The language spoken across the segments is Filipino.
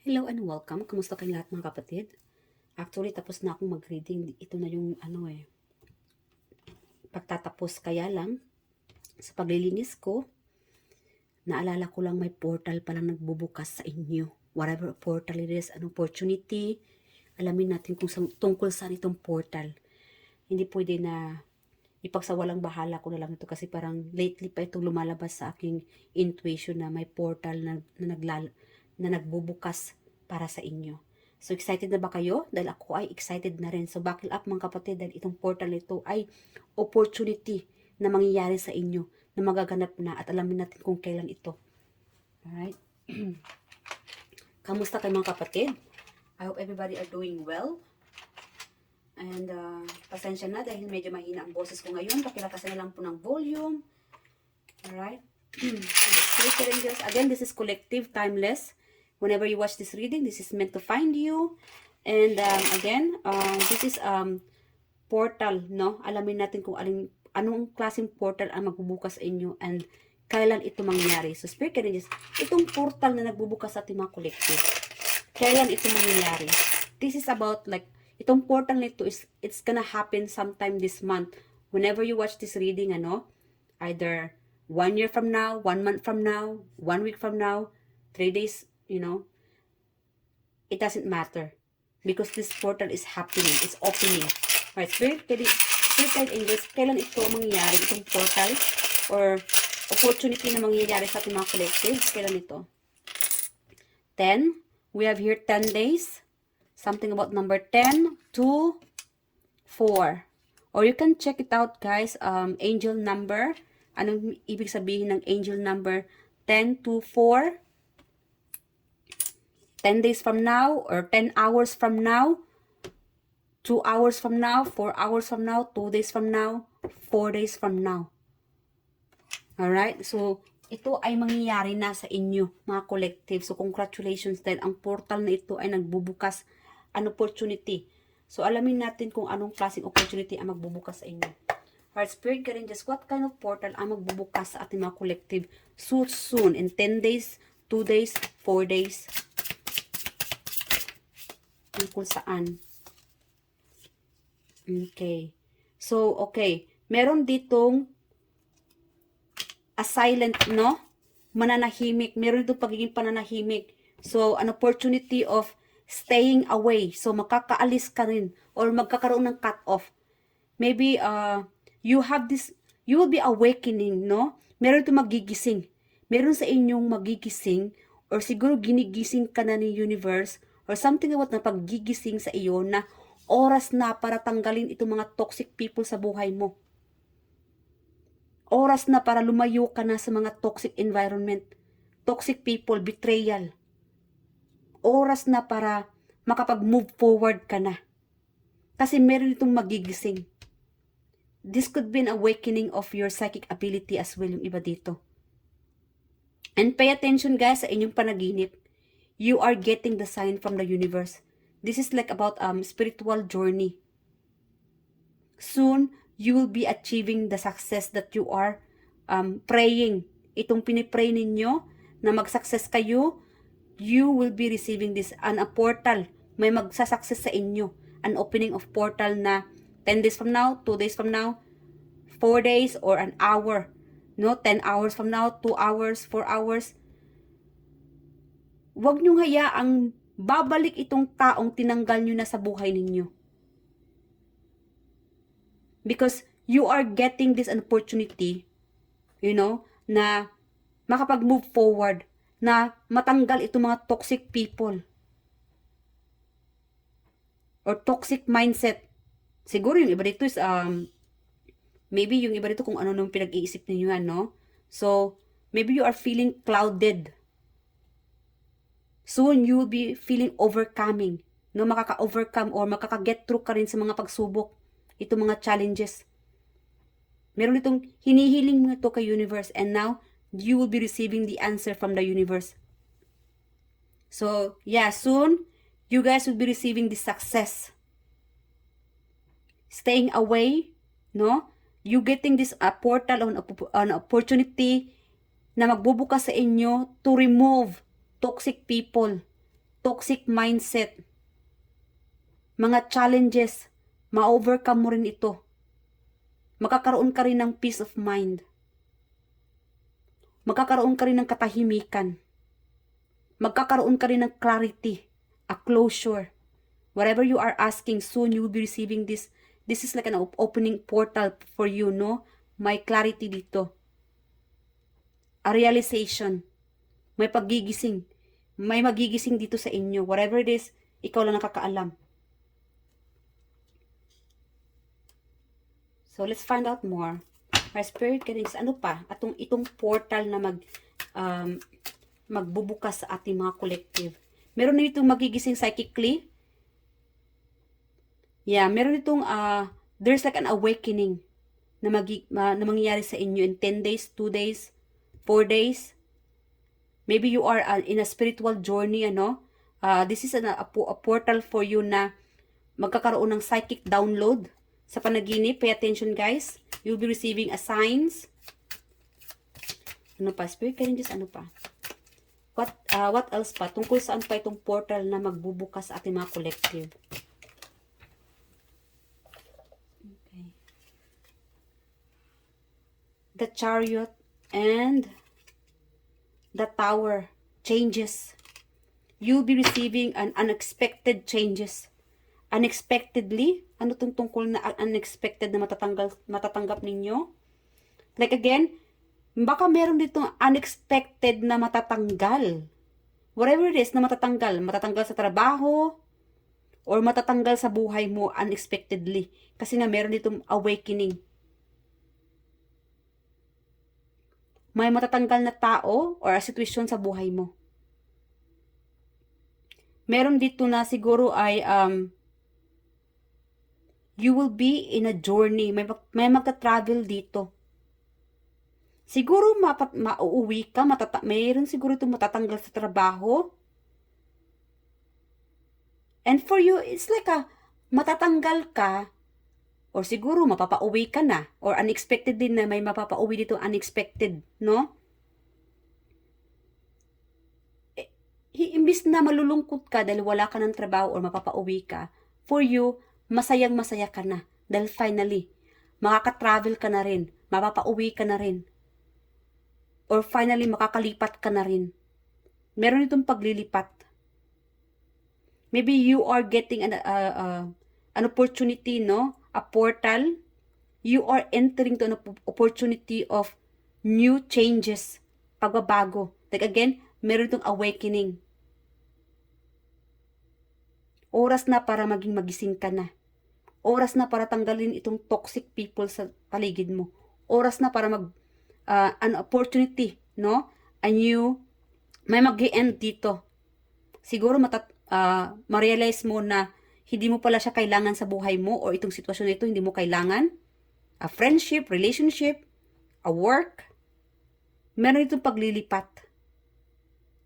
Hello and welcome. Kamusta kayong lahat mga kapatid? Actually, tapos na akong mag-reading. Ito na yung pagtatapos kaya lang sa paglilinis ko, naalala ko lang may portal palang nagbubukas sa inyo. Whatever portal it is, an opportunity, alamin natin kung tungkol saan itong portal. Hindi pwede na ipagsawalang bahala ko na lang ito kasi parang lately pa itong lumalabas sa aking intuition na may portal na nagbubukas para sa inyo. So, excited na ba kayo? Dahil ako ay excited na rin. So, buckle up mga kapatid dahil itong portal nito ay opportunity na mangyayari sa inyo na magaganap na at alamin natin kung kailan ito. Alright? Kamusta kayo mga kapatid? I hope everybody are doing well. And pasensya na dahil medyo mahina ang boses ko ngayon. Pakilakasan na lang po ng volume. Alright? Again, this is collective, timeless. Whenever you watch this reading, this is meant to find you. And again, this is portal, no? Alamin natin kung anong klaseng portal ang magbubukas sa inyo and kailan ito mangyayari. So, Spirit Guardians, itong portal na nagbubukas sa ating mga collective, kailan ito mangyayari? This is about like, itong portal nito is, it's gonna happen sometime this month. Whenever you watch this reading, either 1 year from now, 1 month from now, 1 week from now, 3 days, it doesn't matter. Because this portal is happening, it's opening. Right, Spirit Guide Angels, kailan ito mangyayari, itong portal or opportunity na mangyayari sa ating mga collectives, kailan ito? 10, we have here 10 days, something about number 10, 2, 4. Or you can check it out guys, angel number, anong ibig sabihin ng angel number 10 to 4? 10 days from now, or 10 hours from now, 2 hours from now, 4 hours from now, 2 days from now, 4 days from now. Alright? So, ito ay mangyayari na sa inyo, mga collective. So, congratulations dahil ang portal na ito ay nagbubukas an opportunity. So, alamin natin kung anong klaseng opportunity ang magbubukas sa inyo. Alright, Spirit Guardians, what kind of portal ang magbubukas sa ating mga collective soon, in 10 days, 2 days, 4 days? Tungkol saan? Okay. So, okay. Meron ditong a silent, no? Mananahimik. Meron ditong pagiging pananahimik. So, an opportunity of staying away. So, makakaalis ka rin or magkakaroon ng cut-off. Maybe, you will be awakening, no? Meron itong magigising. Meron sa inyong magigising or siguro ginigising ka na ni universe or something about na paggigising sa iyo na oras na para tanggalin itong mga toxic people sa buhay mo. Oras na para lumayo ka na sa mga toxic environment, toxic people, betrayal. Oras na para makapag-move forward ka na. Kasi meron itong magigising. This could be an awakening of your psychic ability as well, yung iba dito. And pay attention guys sa inyong panaginip. You are getting the sign from the universe. This is like about spiritual journey. Soon, you will be achieving the success that you are praying. Itong pinipray ninyo na mag-success kayo, you will be receiving this a portal. May magsa-success sa inyo. An opening of portal na 10 days from now, 2 days from now, 4 days, or an hour. No, 10 hours from now, 2 hours, 4 hours. Huwag niyong hayaang babalik itong taong tinanggal niyo na sa buhay ninyo. Because you are getting this opportunity, na makapag-move forward, na matanggal itong mga toxic people. Or toxic mindset. Siguro yung iba dito is, maybe yung iba dito kung ano nung pinag-iisip ninyo yan, no? So, maybe you are feeling clouded. Soon, you will be feeling overcoming. No, makaka-overcome or makaka-get through ka rin sa mga pagsubok. Itong mga challenges. Meron itong hinihiling mo ito kay universe and now, you will be receiving the answer from the universe. So, yeah, soon, you guys will be receiving the success. Staying away, no? You getting this portal on an opportunity na magbubukas sa inyo to remove toxic people. toxic mindset, mga challenges, ma-overcome mo rin ito. Magkakaroon ka rin ng peace of mind. Magkakaroon ka rin ng katahimikan. Magkakaroon ka rin ng clarity, a closure. Whatever you are asking, soon you will be receiving this. This is like an opening portal for you, no? May clarity dito. A realization. May pagigising. May magigising dito sa inyo. Whatever it is, ikaw lang nakakaalam. So, let's find out more. My spirit guidance, ano pa? Itong portal na magbubukas sa ating mga collective. Meron na itong magigising psychically. Yeah, meron itong, there's like an awakening na mangyayari sa inyo in 10 days, 2 days, 4 days. Maybe you are in a spiritual journey, ano? This is a portal for you na magkakaroon ng psychic download sa panaginip. Pay attention, guys. You'll be receiving a signs. Ano pa? Spirit guidance, ano pa? What else pa? Tungkol saan pa itong portal na magbubukas sa ating mga collective? Okay. The Chariot and the Tower changes. You'll be receiving an unexpected changes. Unexpectedly, ano itong tungkol na unexpected na matatanggap ninyo? Like again, baka meron ditong unexpected na matatanggal. Whatever it is na matatanggal. Matatanggal sa trabaho, or matatanggal sa buhay mo unexpectedly. Kasi nga meron ditong awakening. May matatanggal na tao or a situation sa buhay mo. Meron dito na siguro ay you will be in a journey. May magta-travel dito. Siguro mauuwi ka, mayroon siguro itong matatanggal sa trabaho. And for you, it's like matatanggal ka, or siguro mapapauwi ka na, or unexpected din na may mapapauwi dito unexpected, no? Imbis na malulungkot ka dahil wala ka ng trabaho or mapapauwi ka, for you, masayang-masaya ka na. Dahil finally, makaka-travel ka na rin, mapapauwi ka na rin. Or finally, makakalipat ka na rin. Meron itong paglilipat. Maybe you are getting an opportunity, no? A portal. You are entering to an opportunity of new changes. Pagbabago. Like again, meron itong awakening. Oras na para maging magising ka na. Oras na para tanggalin itong toxic people sa paligid mo. Oras na para an opportunity, no? May mag-end dito. Siguro ma-realize mo na hindi mo pala siya kailangan sa buhay mo, or itong sitwasyon na ito hindi mo kailangan. A friendship, relationship, a work. Meron itong paglilipat.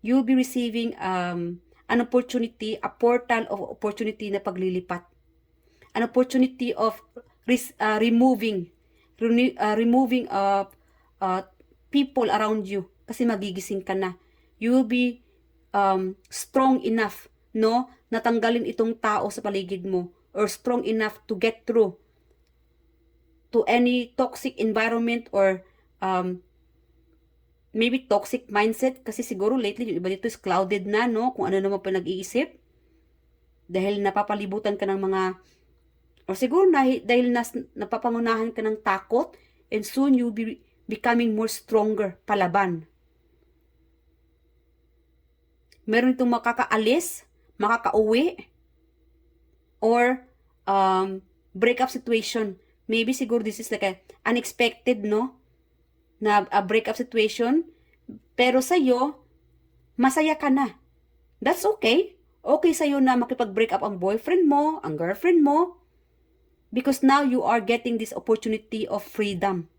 You'll be receiving an opportunity, a portal of opportunity na paglilipat. An opportunity of removing people around you, kasi magigising ka na. You will be strong enough, no, natanggalin itong tao sa paligid mo, or strong enough to get through to any toxic environment, or maybe toxic mindset, kasi siguro lately yung iba dito is clouded na, no, kung ano naman pa nag-iisip dahil napapalibutan ka ng mga, or siguro dahil napapangunahan ka ng takot, and soon you'll be becoming more stronger palaban. Meron itong makakaalis, makakauwi, or breakup situation. Maybe siguro this is like a unexpected, no, na a breakup situation, pero sa'yo, masaya ka na. That's okay. Okay sa'yo na makipag-break up ang boyfriend mo, ang girlfriend mo, because now you are getting this opportunity of freedom.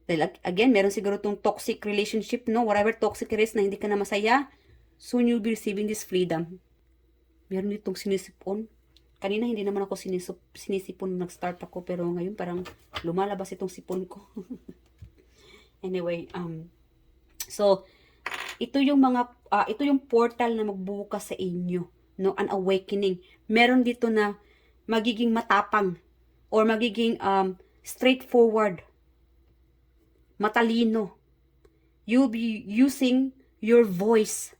Dahil again, meron siguro itong toxic relationship, no? Whatever toxic it is na hindi ka na masaya, soon you'll be receiving this freedom. Meron itong sinisipon. Kanina hindi naman ako sinisipon nung nag-start ako, pero ngayon parang lumalabas itong sipon ko. Anyway, so, ito yung portal na magbubukas sa inyo, no? An awakening. Meron dito na magiging matapang or magiging straightforward, matalino. You'll be using your voice.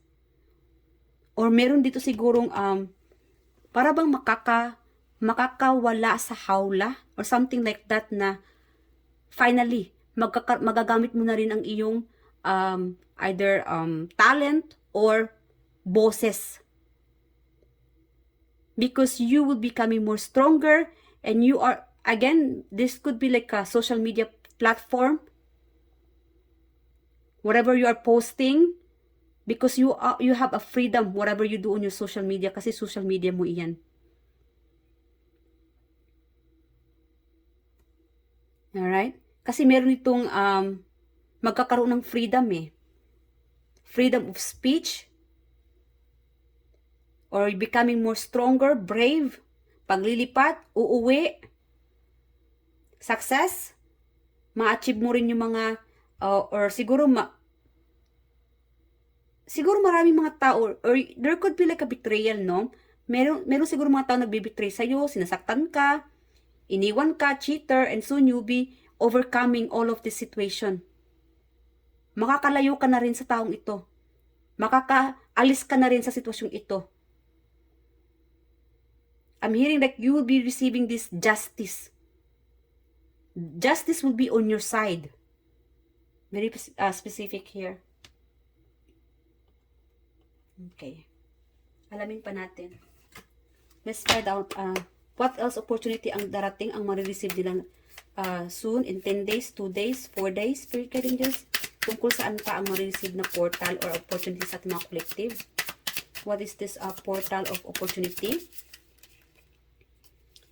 Or meron dito sigurong para bang makakawala sa hawla or something like that, na finally magagamit mo na rin ang iyong either talent or boses, because you will becoming more stronger, and you are, again, this could be like a social media platform, whatever you are posting, because you have a freedom whatever you do on your social media, kasi social media mo iyan. Alright? Kasi meron itong magkakaroon ng freedom freedom of speech, or becoming more stronger, brave, paglilipat, uuwi, success, ma-achieve mo rin yung mga or siguro maraming mga tao, or there could be like a betrayal, no? Meron siguro mga tao nagbibetray sa'yo, sinasaktan ka, iniwan ka, cheater, and soon you'll be overcoming all of this situation. Makakalayo ka na rin sa taong ito. Makakaalis ka na rin sa sitwasyong ito. I'm hearing that you will be receiving this justice. Justice will be on your side. Very specific here. Okay. Alamin pa natin. Let's find out what else opportunity ang darating, ang marireceive nila soon, in 10 days, 2 days, 4 days, spirit guiding angels, tungkol saan pa ang marireceive na portal or opportunity sa ating mga collective. What is this portal of opportunity?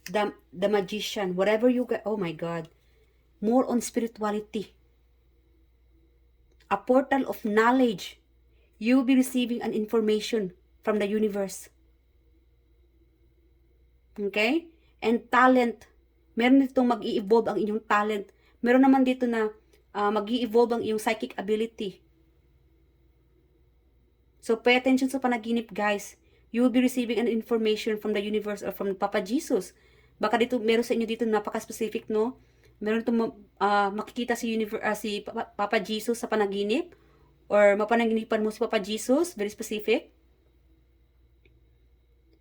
The magician, whatever you get, oh my God, more on spirituality. A portal of knowledge. You will be receiving an information from the universe. Okay? And talent. Meron ditong mag-i-evolve ang inyong talent. Meron naman dito na mag-i-evolve ang iyong psychic ability. So, pay attention sa panaginip, guys. You will be receiving an information from the universe or from Papa Jesus. Baka dito, meron sa inyo dito napaka-specific, no? Meron itong makikita si Papa Jesus sa panaginip, or mapanaginipan mo si Papa Jesus, very specific.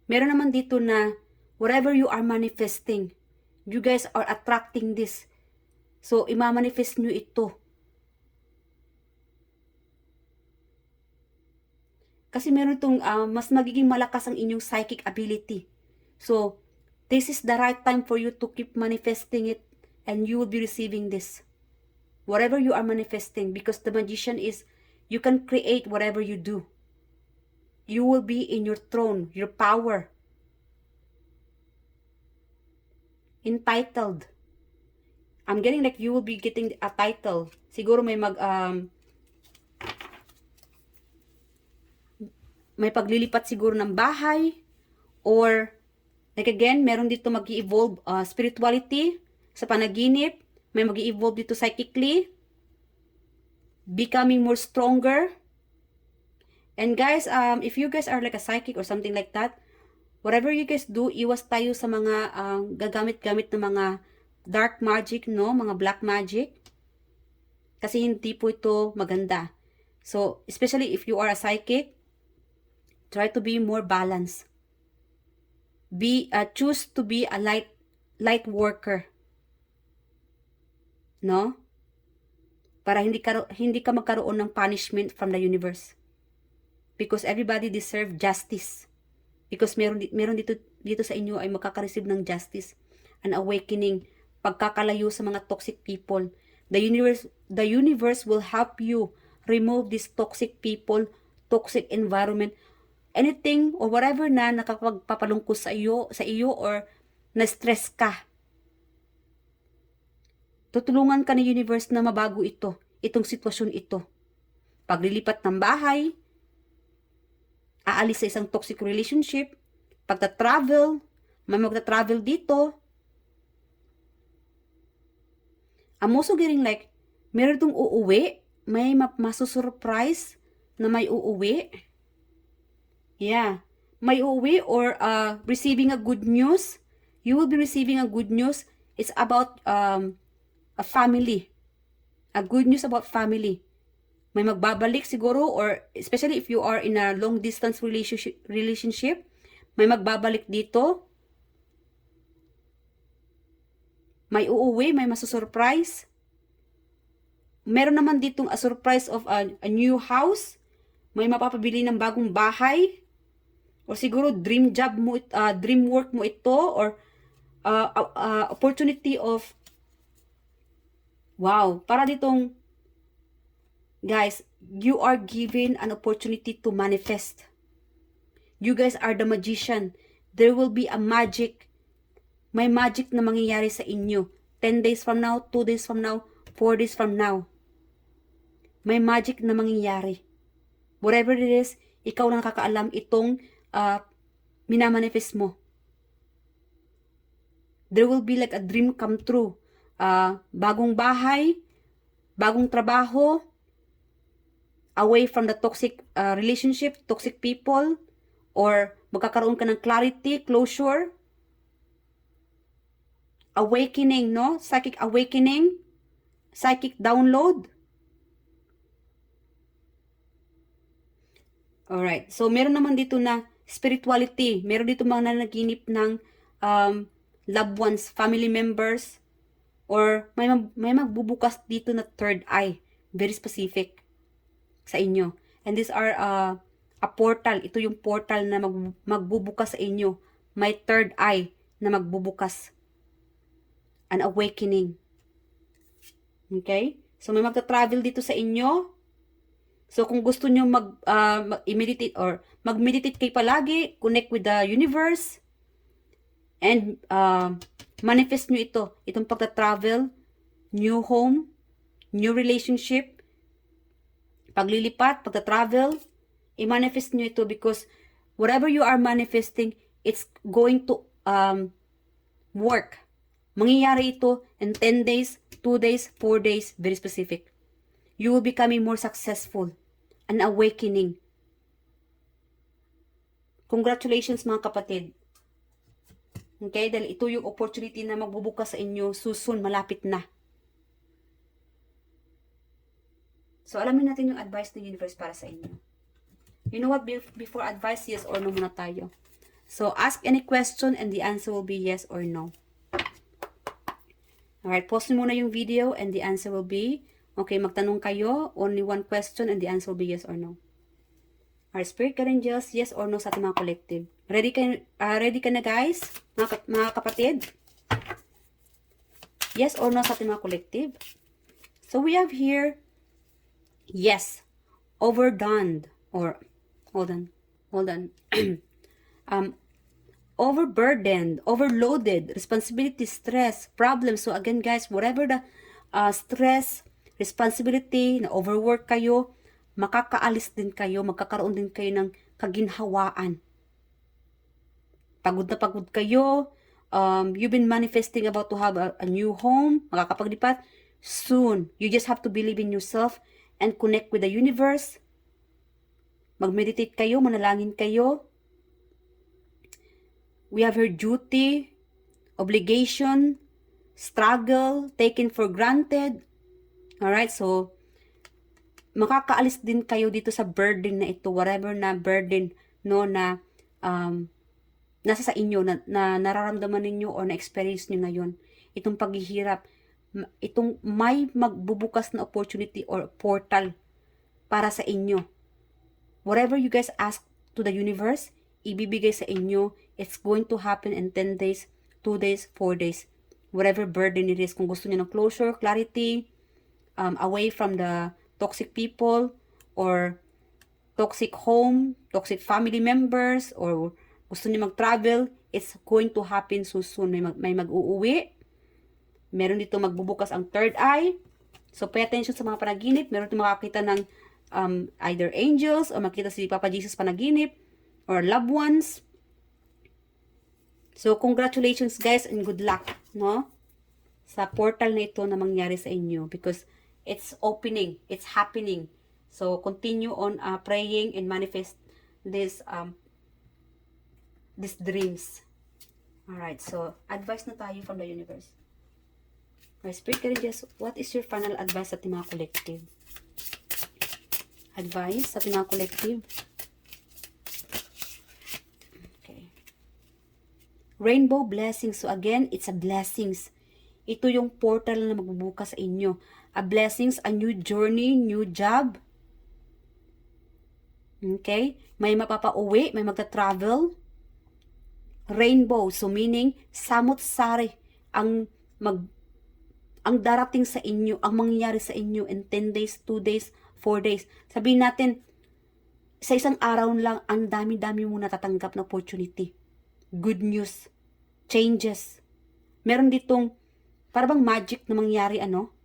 Meron naman dito na whatever you are manifesting, you guys are attracting this. So, ima-manifest nyo ito. Kasi meron itong mas magiging malakas ang inyong psychic ability. So, this is the right time for you to keep manifesting it, and you will be receiving this. Whatever you are manifesting, because the magician is, you can create whatever you do. You will be in your throne, your power. Entitled. I'm getting like you will be getting a title. Siguro may may paglilipat siguro ng bahay, or like again, meron dito mag-i-evolve spirituality sa panaginip, may mag-i-evolve dito psychically, becoming more stronger. And guys, if you guys are like a psychic or something like that, whatever you guys do, iwas tayo sa mga gagamit-gamit ng mga dark magic, no? Mga black magic. Kasi hindi po ito maganda. So, especially if you are a psychic, try to be more balanced. Choose to be a light worker. No? Para hindi ka magkaroon ng punishment from the universe. Because everybody deserve justice. Because meron dito sa inyo ay makaka-receive ng justice, an awakening, pagkakalayo sa mga toxic people. The universe will help you remove these toxic people, toxic environment, anything or whatever na nakapagpapalungkot sa iyo or na-stress ka. Tutulungan ka ng universe na mabago itong sitwasyon ito. Paglilipat ng bahay, aalis sa isang toxic relationship, pagta-travel, may magta-travel dito. I'm also getting like, meron itong uuwi, may masusurprise na may uuwi. Yeah. May uuwi or receiving a good news. You will be receiving a good news. It's about a family. A good news about family. May magbabalik siguro, or especially if you are in a long distance relationship, may magbabalik dito. May uuwi, may masusurprise. Meron naman ditong a surprise of a new house. May mapapabili ng bagong bahay. O siguro dream job mo, dream work mo ito, or opportunity of, wow, para ditong, guys, you are given an opportunity to manifest. You guys are the magician. There will be a magic. May magic na mangyayari sa inyo. 10 days from now, 2 days from now, 4 days from now. May magic na mangyayari. Whatever it is, ikaw lang nakakaalam itong minamanifest mo. There will be like a dream come true. Bagong bahay, bagong trabaho, away from the toxic relationship, toxic people, or magkakaroon ka ng clarity, closure, awakening, no? Psychic awakening, psychic download. Alright, so meron naman dito na spirituality. Meron dito mga nanaginip ng loved ones, family members, or may magbubukas dito na third eye. Very specific sa inyo. And these are a portal. Ito yung portal na magbubukas sa inyo. May third eye na magbubukas. An awakening. Okay? So may magta-travel dito sa inyo. So, kung gusto nyo mag-meditate or mag-meditate kayo palagi, connect with the universe, and manifest nyo ito. Itong pagta-travel, new home, new relationship, paglilipat, pagta-travel, i-manifest nyo ito because whatever you are manifesting, it's going to work. Mangyayari ito in 10 days, 2 days, 4 days, very specific. You will becoming more successful. An awakening. Congratulations mga kapatid. Okay, dahil ito yung opportunity na magbubukas sa inyo soon, malapit na. So, alamin natin yung advice ng universe para sa inyo. You know what? Before advice, yes or no muna tayo. So, ask any question and the answer will be yes or no. Alright, pause muna yung video and the answer will be, okay, magtanong kayo, only one question and the answer will be yes or no. Our spirit angels, yes or no sa ating mga collective. Ready ka na guys, mga kapatid? Yes or no sa ating mga collective? So we have here, yes, overdone, or, hold on, overburdened, overloaded, responsibility, stress, problems. So again guys, whatever the stress, responsibility, na overwork kayo, makakaalis din kayo, magkakaroon din kayo ng kaginhawaan. Pagod na pagod kayo, you've been manifesting about to have a new home, makakapaglipat, soon. You just have to believe in yourself and connect with the universe. Mag-meditate kayo, manalangin kayo. We have her duty, obligation, struggle, taken for granted. Alright, so, makakaalis din kayo dito sa burden na ito, whatever na burden, no, na, nasa sa inyo, na nararamdaman ninyo or na-experience nyo ngayon. Itong paghihirap, itong may magbubukas na opportunity or portal para sa inyo. Whatever you guys ask to the universe, ibibigay sa inyo, it's going to happen in 10 days, 2 days, 4 days. Whatever burden it is, kung gusto niyo ng closure, clarity, away from the toxic people, or toxic home, toxic family members, or gusto niyo mag-travel, it's going to happen so soon. May mag-uuwi, meron dito magbubukas ang third eye. So, pay attention sa mga panaginip. Meron dito makakita ng either angels, o makita si Papa Jesus panaginip, or loved ones. So, congratulations guys and good luck, no? Sa portal na ito na mangyari sa inyo because it's opening, it's happening. So, continue on praying and manifest this these dreams. Alright, so, advice na tayo from the universe. My spirit guardians, what is your final advice sa ating mga collective? Advice sa ating mga collective? Okay. Rainbow blessings. So again, it's a blessings. Ito yung portal na magbubukas sa inyo. A blessings, a new journey, new job. Okay? May mapapauwi, may magta-travel. Rainbow, so meaning, samot-sari ang darating sa inyo, ang mangyayari sa inyo in 10 days, 2 days, 4 days. Sabihin natin, sa isang araw lang, ang dami-dami mo natatanggap na opportunity. Good news, changes. Meron ditong, parang magic na mangyari, ano?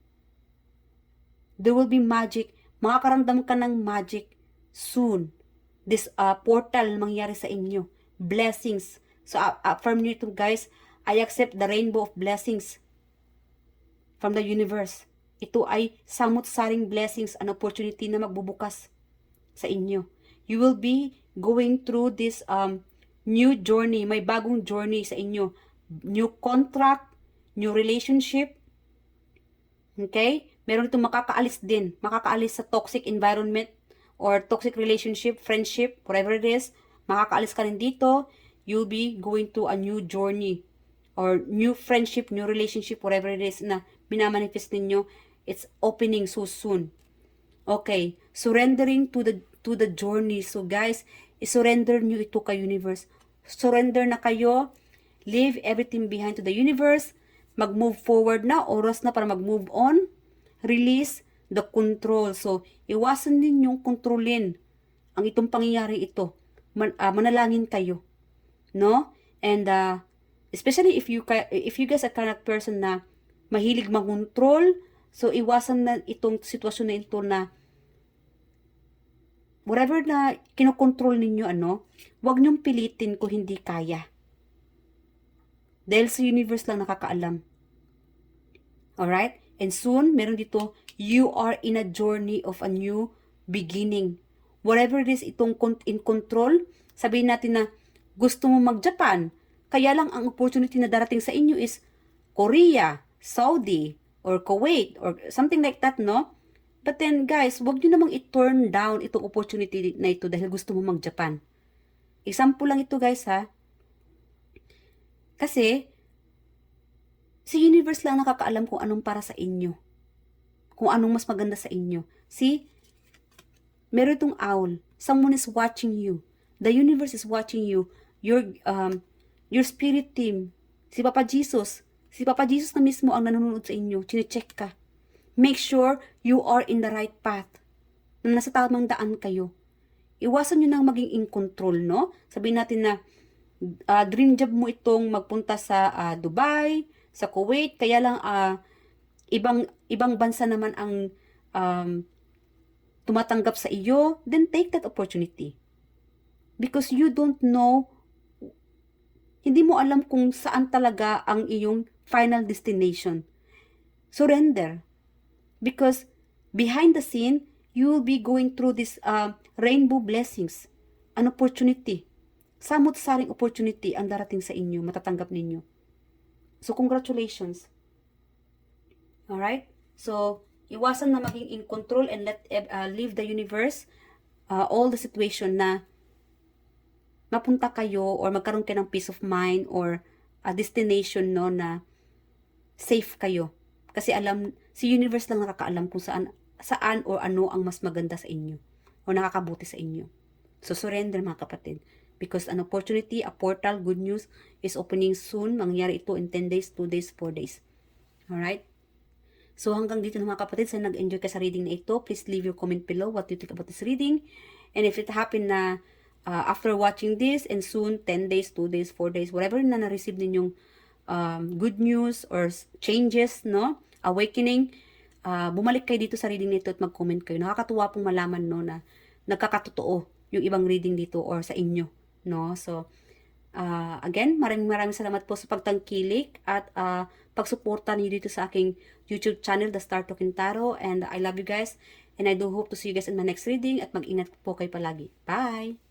There will be magic. Makakaramdam ka ng magic soon. This portal na mangyari sa inyo. Blessings. So, affirm nyo ito, guys. I accept the rainbow of blessings from the universe. Ito ay samot-saring blessings, an opportunity na magbubukas sa inyo. You will be going through this new journey, may bagong journey sa inyo. New contract, new relationship. Okay? Meron itong makakaalis din. Makakaalis sa toxic environment or toxic relationship, friendship, whatever it is. Makakaalis ka rin dito. You'll be going to a new journey or new friendship, new relationship, whatever it is na minamanifest ninyo. It's opening so soon. Okay, surrendering to the journey. So guys, i-surrender nyo ito kay universe. Surrender na kayo. Leave everything behind to the universe. Mag-move forward na. Oras na para mag-move on. Release the control. So, iwasan ninyong kontrolin ang itong pangyayari ito. Manalangin kayo. No? And, especially if you guys are kind of person na mahilig mag-control, so iwasan na itong sitwasyon na ito na whatever na kinokontrol ninyo, huwag nyong pilitin kung hindi kaya. Dahil sa universe lang nakakaalam. Alright? And soon, meron dito, you are in a journey of a new beginning. Whatever it is, itong in control, sabihin natin na gusto mo mag-Japan, kaya lang ang opportunity na darating sa inyo is Korea, Saudi, or Kuwait, or something like that, no? But then, guys, huwag nyo namang i-turn down itong opportunity na ito dahil gusto mo mag-Japan. Example lang ito, guys, ha? Kasi, si universe lang nakakaalam kung anong para sa inyo. Kung anong mas maganda sa inyo. See? Meron itong owl. Someone is watching you. The universe is watching you. Your spirit team. Si Papa Jesus. Si Papa Jesus na mismo ang nanonood sa inyo. Chine-check ka. Make sure you are in the right path. Na nasa tamang daan kayo. Iwasan nyo nang maging in control, no? Sabihin natin na dream job mo itong magpunta sa Dubai, sa Kuwait, kaya lang ibang bansa naman ang tumatanggap sa iyo, then take that opportunity. Because you don't know, hindi mo alam kung saan talaga ang iyong final destination. Surrender. Because behind the scene, you will be going through this rainbow blessings. An opportunity. Samot-saring opportunity ang darating sa inyo, matatanggap ninyo. So, congratulations. Alright? So, iwasan na maging in control and leave the universe all the situation na mapunta kayo or magkaroon kayo ng peace of mind or a destination, no, na safe kayo. Kasi si universe lang nakakaalam kung saan or ano ang mas maganda sa inyo o nakakabuti sa inyo. So, surrender mga kapatid. Because an opportunity, a portal, good news is opening soon. Mangyayari ito in 10 days, 2 days, 4 days. Alright? So, hanggang dito na mga kapatid. Sana nag-enjoy ka sa reading na ito. Please leave your comment below what you think about this reading. And if it happened na after watching this and soon 10 days, 2 days, 4 days, whatever na na-receive ninyong good news or changes, no? Awakening, bumalik kayo dito sa reading nito at mag-comment kayo. Nakakatuwa pong malaman, no, na nagkakatotoo yung ibang reading dito or sa inyo, no? So, again, maraming salamat po sa pagtangkilik at pagsuporta niyo dito sa aking YouTube channel, The Star Talking Tarot, and I love you guys. And I do hope to see you guys in my next reading at mag-ingat po kayo palagi. Bye!